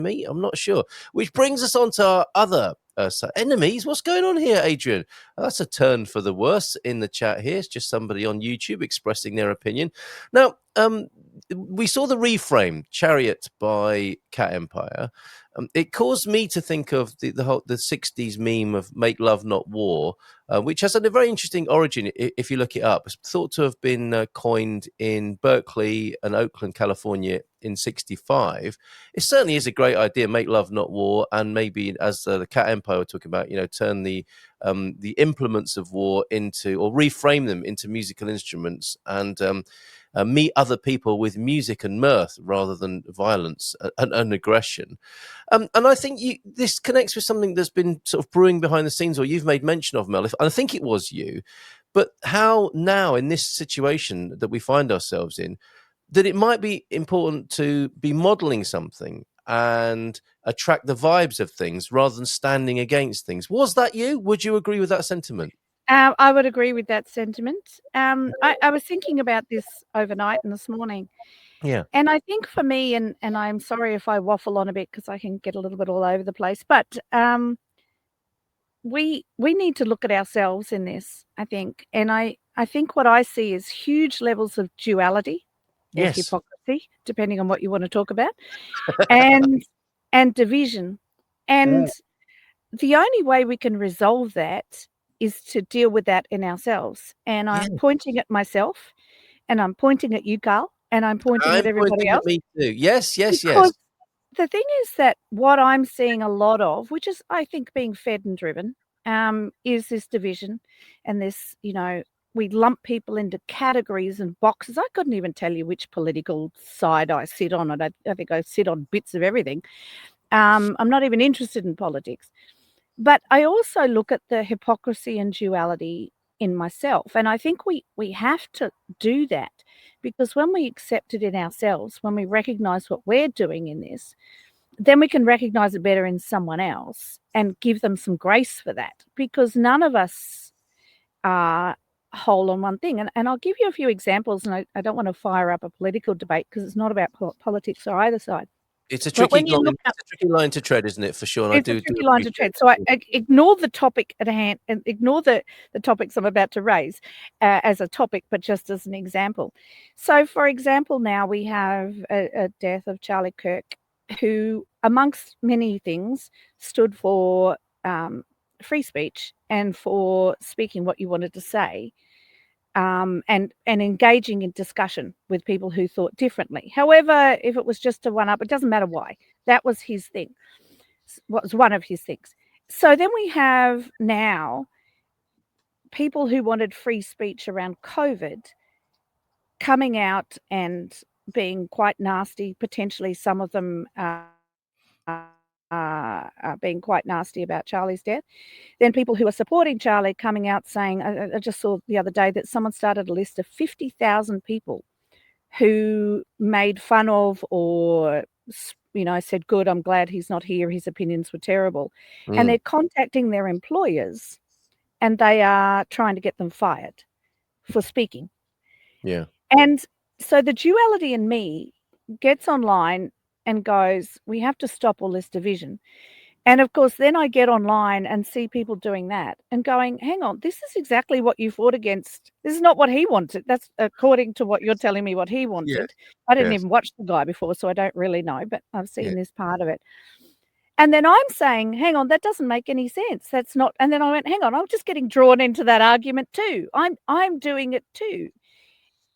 me? I'm not sure. Which brings us on to our other enemies. What's going on here, Adrian? That's a turn for the worse in the chat here. It's just somebody on YouTube expressing their opinion. Now, we saw the reframe Chariot by Cat Empire. It caused me to think of the 60s meme of "Make Love Not War," which has a very interesting origin. If you look it up, it's thought to have been coined in Berkeley and Oakland, California, in '65. It certainly is a great idea. Make love, not war, and maybe, as the Cat Empire were talking about, turn the implements of war into, or reframe them into, musical instruments, and meet other people with music and mirth rather than violence and aggression. And I think this connects with something that's been sort of brewing behind the scenes, or you've made mention of, Mel. I think it was you. But how now, in this situation that we find ourselves in, that it might be important to be modeling something and attract the vibes of things rather than standing against things. Was that you? Would you agree with that sentiment? I would agree with that sentiment. I was thinking about this overnight and this morning. Yeah. And I think for me, and I'm sorry if I waffle on a bit because I can get a little bit all over the place, but we need to look at ourselves in this, I think. And I think what I see is huge levels of duality or hypocrisy, depending on what you want to talk about, and division. And the only way we can resolve that is to deal with that in ourselves. And I'm pointing at myself, and I'm pointing at you, Carl, and I'm pointing at everybody else. At me too. Yes. Because the thing is that what I'm seeing a lot of, which is, I think, being fed and driven, is this division and this, we lump people into categories and boxes. I couldn't even tell you which political side I sit on. I think I sit on bits of everything. I'm not even interested in politics. But I also look at the hypocrisy and duality in myself. And I think we have to do that, because when we accept it in ourselves, when we recognize what we're doing in this, then we can recognize it better in someone else and give them some grace for that, because none of us are whole on one thing. And I'll give you a few examples, and I don't want to fire up a political debate because it's not about politics or either side. It's a tricky line to tread, isn't it, for sure? And it's a tricky line to tread. So I ignore the topic at hand and ignore the topics I'm about to raise as a topic, but just as an example. So, for example, now we have a death of Charlie Kirk, who, amongst many things, stood for free speech and for speaking what you wanted to say. And engaging in discussion with people who thought differently. However, if it was just to one up, it doesn't matter why. That was his thing. Was one of his things. So then we have now people who wanted free speech around COVID coming out and being quite nasty. Potentially, some of them being quite nasty about Charlie's death. Then people who are supporting Charlie coming out saying, I just saw the other day that someone started a list of 50,000 people who made fun of or, said, good, I'm glad he's not here, his opinions were terrible. And they're contacting their employers and they are trying to get them fired for speaking. Yeah. And so the duality in me gets online and goes, we have to stop all this division. And of course, then I get online and see people doing that and going, hang on, this is exactly what you fought against. This is not what he wanted. That's according to what you're telling me what he wanted. Yes. I didn't even watch the guy before, so I don't really know, but I've seen this part of it. And then I'm saying, hang on, that doesn't make any sense. That's not. And then I went, hang on, I'm just getting drawn into that argument too. I'm doing it too.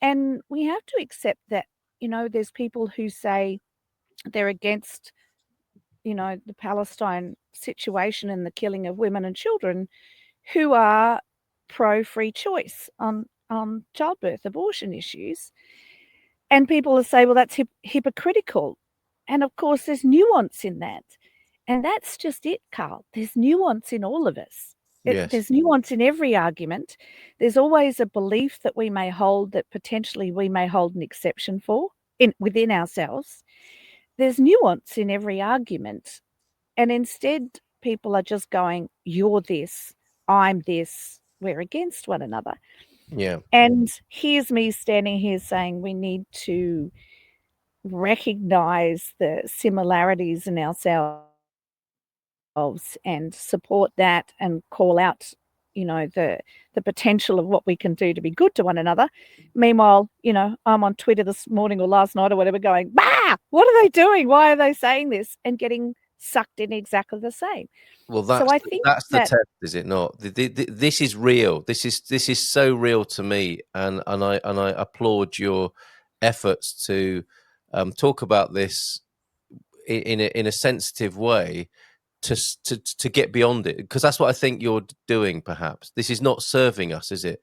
And we have to accept that, there's people who say they're against the Palestine situation and the killing of women and children, who are pro-free choice on childbirth, abortion issues. And people will say, well, that's hypocritical. And of course, there's nuance in that. And that's just it, Carl. There's nuance in all of us. There's nuance in every argument. There's always a belief that we may hold, that potentially we may hold an exception for within ourselves. There's nuance in every argument. And instead, people are just going, you're this, I'm this, we're against one another. Yeah. And here's me standing here saying we need to recognize the similarities in ourselves and support that and call out, the potential of what we can do to be good to one another. Meanwhile, I'm on Twitter this morning or last night or whatever going, "Bah! What are they doing? Why are they saying this?" And getting sucked in exactly the same. Well, So I think that's the that test, is it not? This is real. This is so real to me, and I applaud your efforts to talk about this in a sensitive way to get beyond it, because that's what I think you're doing. Perhaps this is not serving us, is it?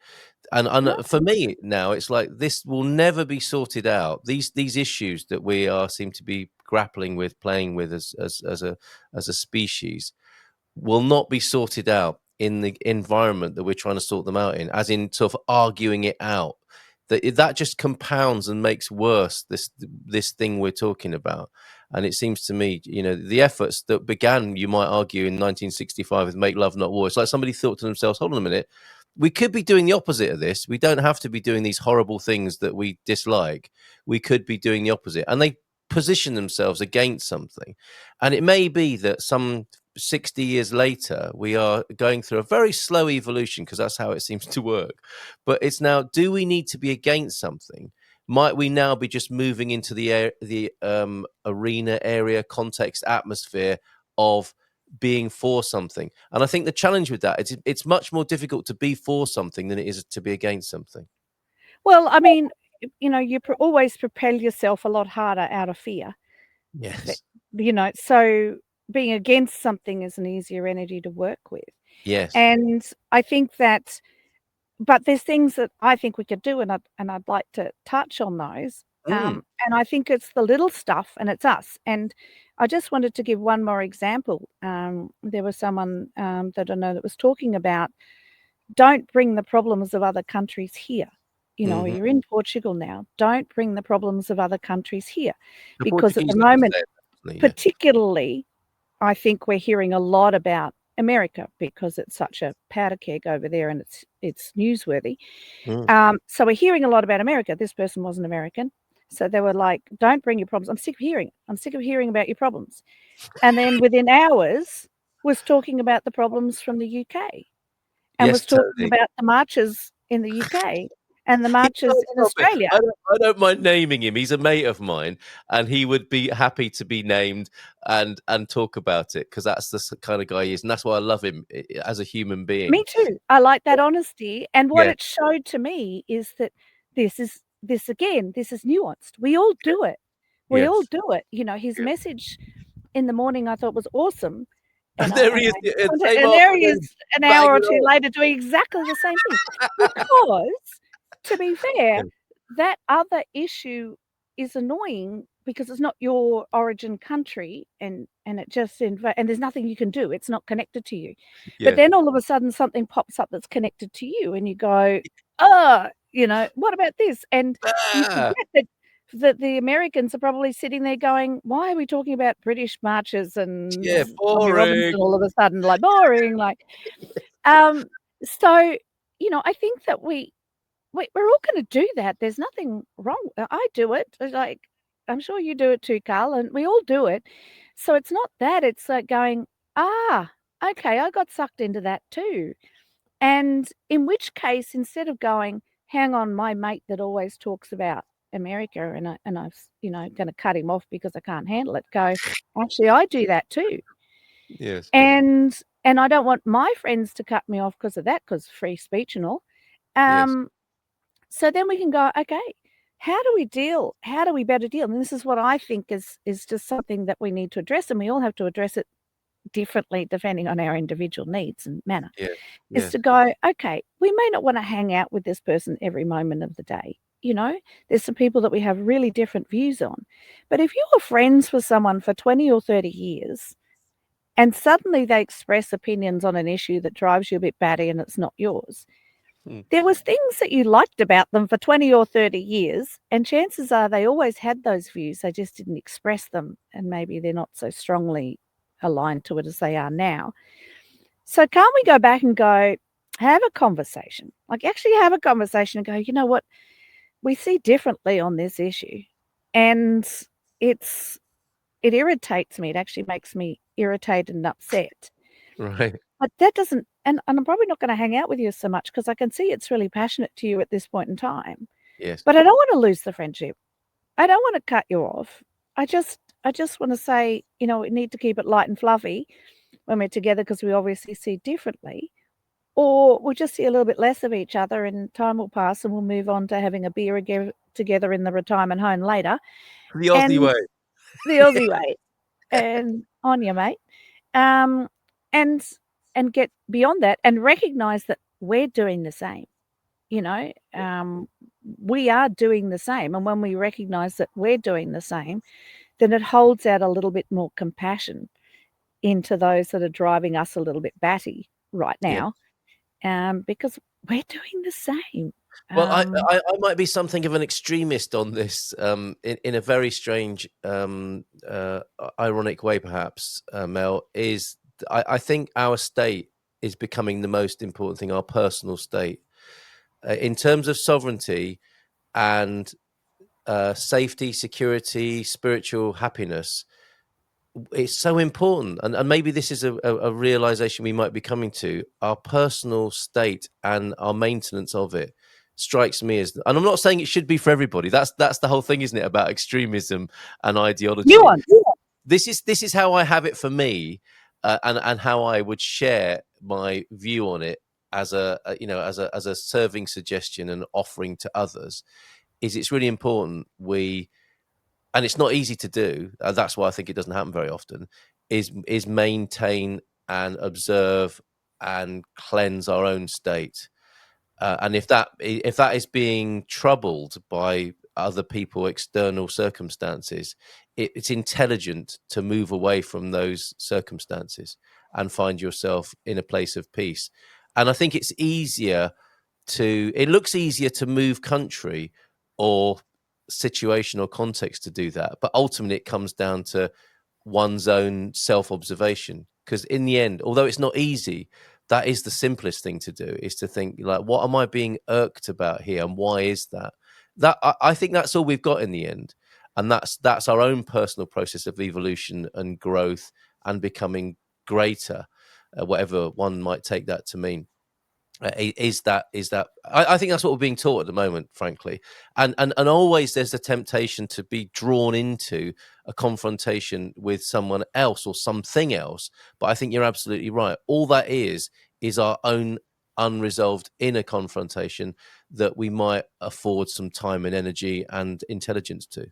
no, And for me now, it's like this will never be sorted out. These issues that we are seem to be grappling with, playing with as a species, will not be sorted out in the environment that we're trying to sort them out in, as in sort of arguing it out. That just compounds and makes worse this thing we're talking about. And it seems to me, the efforts that began, you might argue, in 1965 with "Make Love Not War," it's like somebody thought to themselves, "Hold on a minute, we could be doing the opposite of this. We don't have to be doing these horrible things that we dislike. We could be doing the opposite." And they position themselves against something. And it may be that some 60 years later, we are going through a very slow evolution, because that's how it seems to work. But it's now, do we need to be against something? Might we now be just moving into the arena, area, context, atmosphere of being for something? And I think the challenge with that, it's much more difficult to be for something than it is to be against something. well, I mean, you always propel yourself a lot harder out of fear. Th Yes. so being against something is an easier energy to work with. Yes. And I think that but there's things that I think we could do, and I'd like to touch on those. Mm. And I think it's the little stuff, and it's us. And I just wanted to give one more example. There was someone, that I know that was talking about, don't bring the problems of other countries here. Hmm. You're in Portugal now. Don't bring the problems of other countries here, The because at Portuguese the understand moment, that, definitely, yeah. particularly, I think we're hearing a lot about America because it's such a powder keg over there and it's newsworthy. Mm. So we're hearing a lot about America. This person wasn't American. So they were like, "Don't bring your problems. I'm sick of hearing it. I'm sick of hearing about your problems." And then within hours was talking about the problems from the UK, and Yes, was talking totally. about the marches in the UK and the He marches can't in stop it. Australia. I don't mind naming him. He's a mate of mine, and he would be happy to be named and talk about it, because that's the kind of guy he is, and that's why I love him as a human Me being. too. I like that honesty, and what Yeah, it showed to me is that this is nuanced. We all do it. We all yes. do it. His Yeah. message in the morning I thought was awesome, And and I there and he is, I same and there he is afternoon, an bang hour or it 2 on. later doing exactly the same thing. Because, to be fair, Yeah. that other issue is annoying because it's not your origin country, and it just and there's nothing you can do. It's not connected to you. But Yeah. then all of a sudden something pops up that's connected to you and you go, "Oh, what about this?" And you Ah, forget that the Americans are probably sitting there going, "Why are we talking about British marches and yeah, Tommy boring. Robinson all of a sudden, like, boring?" Like, um, so, I think that we're all gonna do that. There's nothing wrong. I do it. Like, I'm sure you do it too, Carl, and we all do it. So it's not that. It's like going, "Ah, okay, I got sucked into that too." And in which case, instead of going, "Hang on, my mate that always talks about America, and I've gonna cut him off because I can't handle it," go, "Actually, I do that too." Yes, And I don't want my friends to cut me off because of that, because free speech and all. yes, Um so then we can go, okay, how do we better deal? And this is what I think is just something that we need to address, and we all have to address it differently depending on our individual needs and manner, yes, is yes. to go, okay, we may not want to hang out with this person every moment of the day. There's some people that we have really different views on. But if you were friends with someone for 20 or 30 years and suddenly they express opinions on an issue that drives you a bit batty and it's not yours, Mm, there was things that you liked about them for 20 or 30 years, and chances are they always had those views, they just didn't express them, and maybe they're not so strongly aligned to it as they are now. So can't we go back and go, have a conversation? Like, actually have a conversation and go, "You know what? We see differently on this issue, and it irritates me. It actually makes me irritated and upset. Right. But that doesn't, and I'm probably not going to hang out with you so much because I can see it's really passionate to you at this point in time. Yes. But I don't want to lose the friendship. I don't want to cut you off. I just want to say, we need to keep it light and fluffy when we're together because we obviously see differently. Or we'll just see a little bit less of each other and time will pass and we'll move on to having a beer together in the retirement home later. The Aussie And way. the Aussie way. And on you, mate. Um, and and get beyond that and recognize that we're doing the same. You know, we are doing the same. And when we recognize that we're doing the same, then it holds out a little bit more compassion into those that are driving us a little bit batty right Yeah. now, because we're doing the same. Well, Um, I might be something of an extremist on this, in a very strange, ironic way, perhaps. Mel, I think our state is becoming the most important thing. Our personal state, in terms of sovereignty and safety, security, spiritual happiness. It's so important, and maybe this is a realization we might be coming to. Our personal state and our maintenance of it strikes me as, and I'm not saying it should be for everybody. That's the whole thing, isn't it, about extremism and ideology? nuance. This is how I have it for me, and how I would share my view on it as a serving suggestion and offering to others. Is it's really important and it's not easy to do. That's why I think it doesn't happen very often. Is maintain and observe and cleanse our own state, and if that is being troubled by other people, external circumstances, it's intelligent to move away from those circumstances and find yourself in a place of peace. And I think it looks easier to move country or situation or context to do that, but ultimately it comes down to one's own self-observation, because in the end, although it's not easy, that is the simplest thing to do, is to think, like, what am I being irked about here, and why is that I think that's all we've got in the end. And that's our own personal process of evolution and growth and becoming greater, whatever one might take that to mean. I think that's what we're being taught at the moment, frankly. And always there's a temptation to be drawn into a confrontation with someone else or something else. But I think you're absolutely right. All that is our own unresolved inner confrontation that we might afford some time and energy and intelligence to.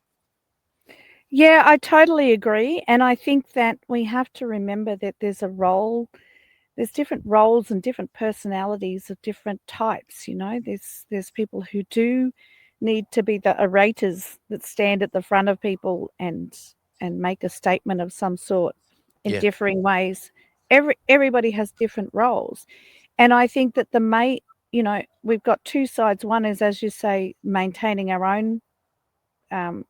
Yeah, I totally agree. And I think that we have to remember that there's different roles and different personalities of different types. There's people who do need to be the orators that stand at the front of people and make a statement of some sort in Yeah. differing ways. Everybody has different roles. And I think that we've got two sides. One is, as you say, maintaining our own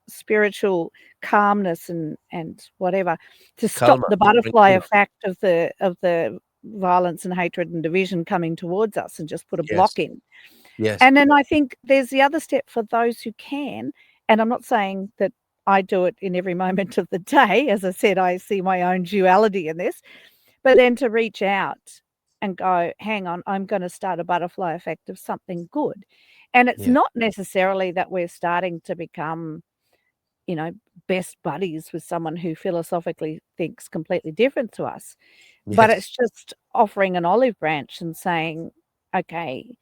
spiritual calmness and whatever, to stop Kalma. the Bring butterfly Kalma. effect of the violence and hatred and division coming towards us, and just put a Yes. block in. Yes. And then I think there's the other step for those who can, and I'm not saying that I do it in every moment of the day. As I said, I see my own duality in this, but then to reach out and go, hang on, I'm going to start a butterfly effect of something good. And it's Yeah. not necessarily that we're starting to become, you know, best buddies with someone who philosophically thinks completely different to us. But Yes. it's just offering an olive branch and saying, okay,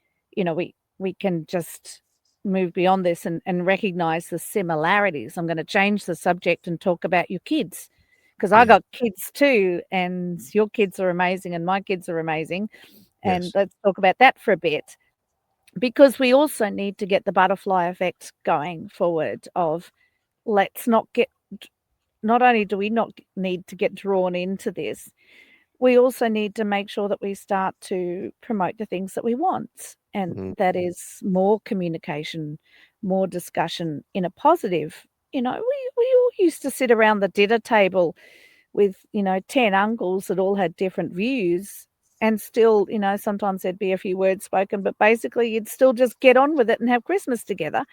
we can just move beyond this and recognize the similarities. I'm going to change the subject and talk about your kids, because I Yeah. got kids too, and your kids are amazing and my kids are amazing. And Yes. let's talk about that for a bit, because we also need to get the butterfly effect going forward of, let's not only do we not need to get drawn into this, we also need to make sure that we start to promote the things that we want. And Mhm. that is more communication, more discussion in a positive. We all used to sit around the dinner table with, 10 uncles that all had different views. And still, sometimes there'd be a few words spoken, but basically you'd still just get on with it and have Christmas together.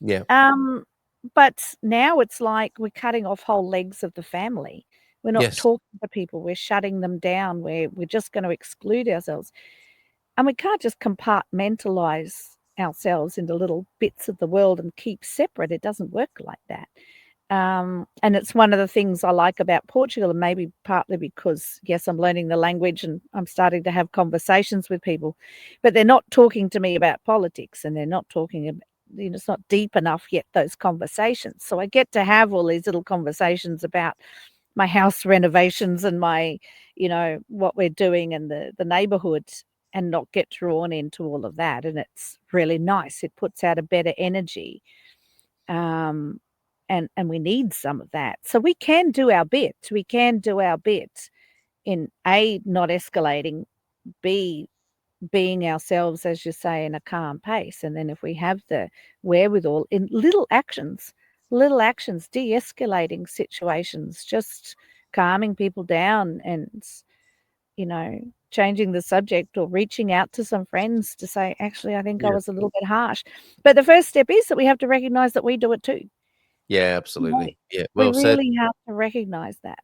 Yeah. Um, but now it's like we're cutting off whole legs of the family. We're not Yes. talking to people. We're shutting them down. We're just going to exclude ourselves. And we can't just compartmentalize ourselves into little bits of the world and keep separate. It doesn't work like that. And it's one of the things I like about Portugal, and maybe partly because, yes, I'm learning the language and I'm starting to have conversations with people, but they're not talking to me about politics, and they're not talking about, it's not deep enough yet, those conversations. So I get to have all these little conversations about my house renovations and my, what we're doing and the neighborhood, and not get drawn into all of that. And it's really nice. It puts out a better energy. Um, and we need some of that. So we can do our bit. We can do our bit in A, not escalating, B, being ourselves, as you say, in a calm pace. And then if we have the wherewithal in little actions, de-escalating situations, just calming people down and, changing the subject or reaching out to some friends to say, actually, I think I Yeah. was a little bit harsh. But the first step is that we have to recognize that we do it too. Yeah, You know, absolutely. Yeah, we well said. really have to recognize that.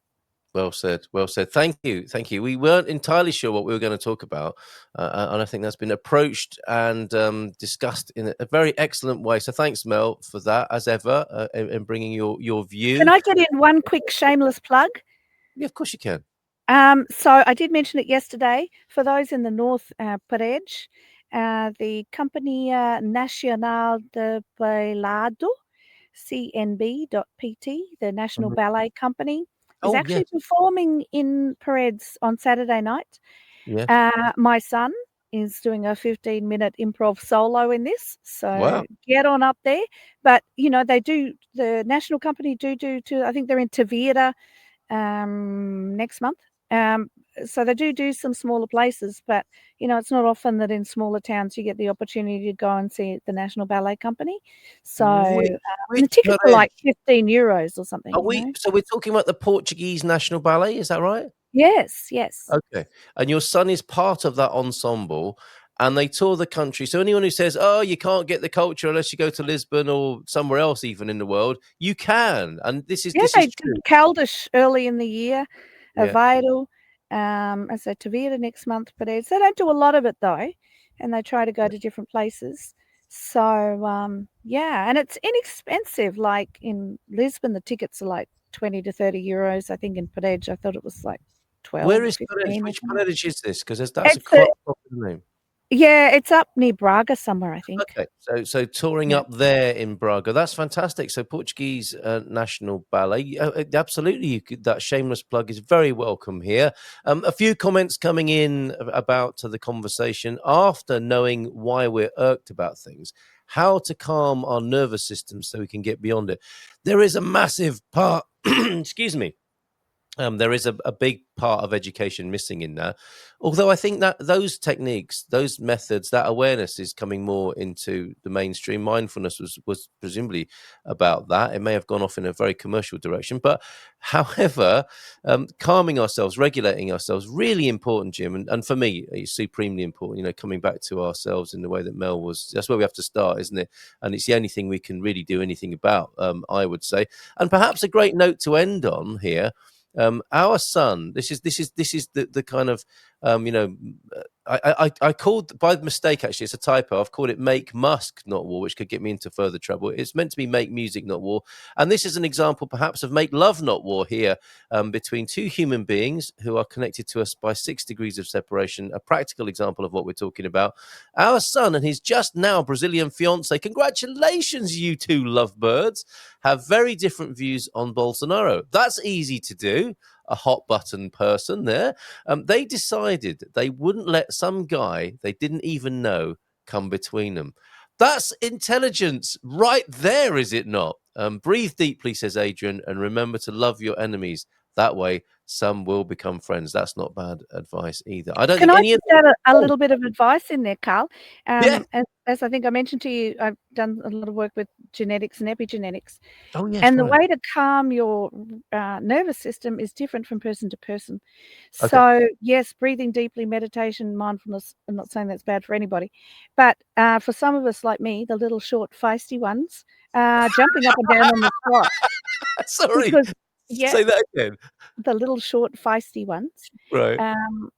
Well said. Well said. Thank you. Thank you. We weren't entirely sure what we were going to talk about, and I think that's been approached and discussed in a very excellent way. So thanks, Mel, for that, as ever, in bringing your Can view. I get in one quick shameless plug? Yeah, of course you can. So I did mention it yesterday. For those in the North, Paredes, the Companhia Nacional de Bailado, CNB.PT, the National Mhm. Ballet Company, is Oh, actually yes. performing in Paredes on Saturday night. Yes. My son is doing a 15-minute improv solo in this, so Wow. get on up there. But, the national company do too. I think they're in Tavira next month. Um, so they do some smaller places, but it's not often that in smaller towns you get the opportunity to go and see the National Ballet Company. So Which, and which the tickets are like Paredes? €15 or something, Are we? So we're talking about the Portuguese National Ballet, is that right? Yes, yes. Okay. And your son is part of that ensemble, and they tour the country. So anyone who says, "Oh, you can't get the culture unless you go to Lisbon or somewhere else, even in the world," you can. And this is Yeah, this they is did true. Caldas early in the year, Yeah. Aveiro, I said Tavira next month, but they don't do a lot of it though, and they try to go Yeah. to different places. So, yeah, and it's inexpensive. Like in Lisbon, the tickets are like 20 to €30. I think in Paredes, I thought it was like 12 Where or is Paredes? 15 or Which something. Paredes is this? Because that's a It's quite popular name. yeah, it's up near Braga somewhere, I think. Okay, so touring Yeah. up there in Braga, that's fantastic. So Portuguese National Ballet, absolutely. You could, that shameless plug is very welcome here. A few comments coming in about to the conversation after knowing why we're irked about things, how to calm our nervous system so we can get beyond it. There is a massive part. Excuse me, there is a big part of education missing in that. Although I think that those techniques, those methods, that awareness is coming more into the mainstream. Mindfulness was presumably about that. It may have gone off in a very commercial direction, but however, calming ourselves, regulating ourselves, really important, Jim. And for me, it's supremely important. Coming back to ourselves in the way that Mel was. That's where we have to start, isn't it? And it's the only thing we can really do anything about. I would say, and perhaps a great note to end on here, our son, this is the kind of I called by mistake, actually it's a typo, I've called it make musk not war, which could get me into further trouble. It's meant to be make music not war, and this is an example perhaps of make love not war here, between two human beings who are connected to us by 6 degrees of separation. A practical example of what we're talking about. Our son and his just now Brazilian fiance, congratulations, you two lovebirds, have very different views on Bolsonaro. That's easy to do. A hot button person there. They decided they wouldn't let some guy they didn't even know come between them. That's intelligence right there, is it not? Breathe deeply, says Adrian, and remember to love your enemies. That way, some will become friends. That's not bad advice either. I don't Can think I any of just add a Oh, little bit of advice in there, Carl? yeah. As I think I mentioned to you, I've done a lot of work with genetics and epigenetics. Oh, yes, And the right. way to calm your nervous system is different from person to person. Okay. So, yes, breathing deeply, meditation, mindfulness, I'm not saying that's bad for anybody, but for some of us like me, the little short feisty ones, jumping up and down on the spot Sorry. because, yeah, Say that again. the little short feisty ones, Right. um,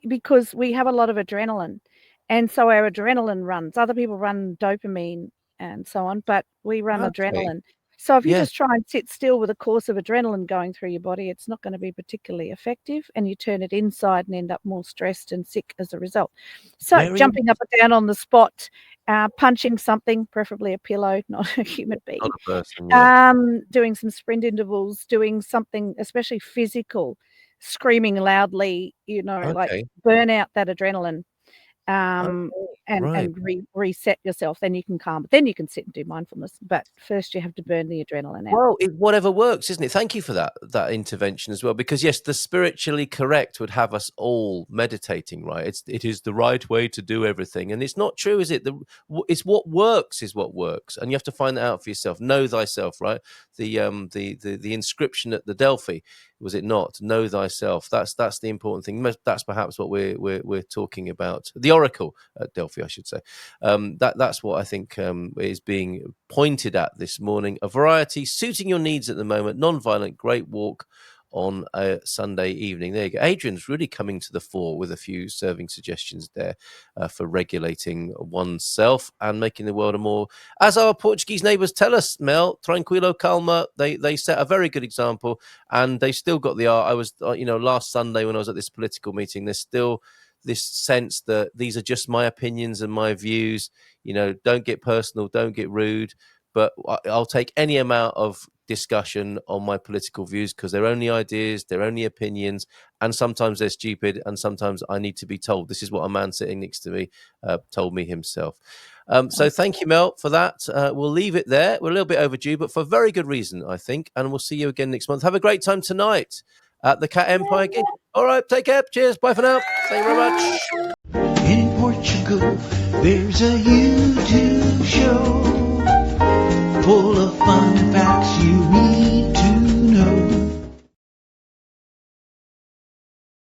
because we have a lot of adrenaline, and so our adrenaline runs. Other people run dopamine and so on, but we run Okay. adrenaline. So if you Yes. just try and sit still with a course of adrenaline going through your body, it's not gonna be particularly effective, and you turn it inside and end up more stressed and sick as a result. So Very jumping up and down on the spot, punching something, preferably a pillow, not a human not being, a person, yeah. doing some sprint intervals, doing something especially physical, screaming loudly, like Okay. burn out that adrenaline, um, Okay. and Right. reset yourself, then you can calm then you can sit and do mindfulness, but first you have to burn the adrenaline out. Well, whatever works, isn't it? Thank you for that intervention as well, because yes, the spiritually correct would have us all meditating, right? It is the right way to do everything, and it's not true, is it? It's what works is what works, and you have to find that out for yourself. Know thyself, right? The inscription at the Delphi, was it not? Know thyself. That's the important thing. That's perhaps what we're talking about. The Oracle at Delphi, I should say. That's what I think is being pointed at this morning. A variety suiting your needs at the moment. Non-violent, great walk on a Sunday evening. There you go. Adrian's really coming to the fore with a few serving suggestions there for regulating oneself and making the world a more, as our Portuguese neighbours tell us, Mel, tranquilo, calma. They set a very good example, and they've still got the art. I was, last Sunday when I was at this political meeting, there's still this sense that these are just my opinions and my views. Don't get personal, don't get rude, but I'll take any amount of discussion on my political views because they're only ideas, they're only opinions, and sometimes they're stupid, and sometimes I need to be told. This is what a man sitting next to me told me himself. So thank you, Mel, for that. We'll leave it there. We're a little bit overdue, but for very good reason, I think, and we'll see you again next month. Have a great time tonight at the Cat Empire gig. All right, take care. Cheers. Bye for now. Thank you very much. In Portugal, there's a YouTube show full of fun facts